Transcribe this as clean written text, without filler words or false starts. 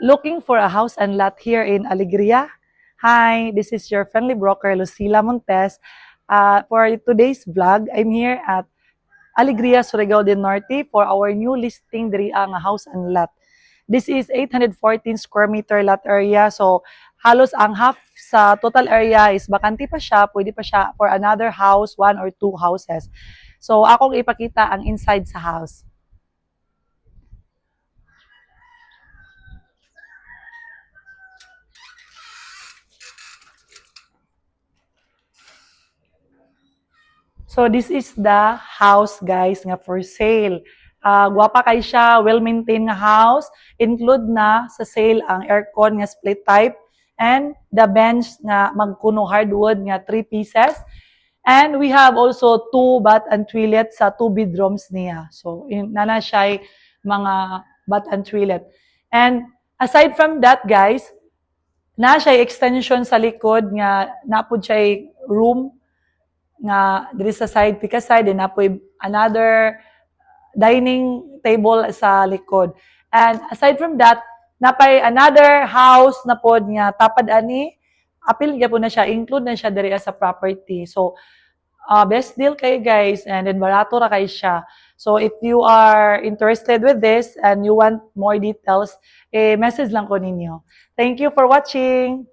looking for a house and lot here in Alegria? Hi, this is your friendly broker, Lucila Montes. For today's vlog, I'm here at Alegria, Surigao del Norte for our new listing diri ang house and lot. This is 814 square meter lot area. So, halos ang half sa total area is bakante pa siya. Pwede pa siya for another house, one or two houses. So, akong ipakita ang inside sa house. So this is the house guys nga for sale. Gwapa kay siya, well-maintained nga house. Include na sa sale ang aircon nga split type and the bench nga magkuno hardwood nga 3 pieces. And we have also 2 bath and toilet sa 2 bedrooms niya. So nana siya mga bath and toilet. And aside from that guys, na siya extension sa likod nga napud siya room nga diri sa side pika side and napoy another dining table sa likod. And aside from that, napay another house na pod nga tapad ani apil gyapon na siya, include na siya diri sa property. So best deal kayo guys and then barato ra kay siya. So if you are interested with this and you want more details, message lang ko ninyo. Thank you for watching.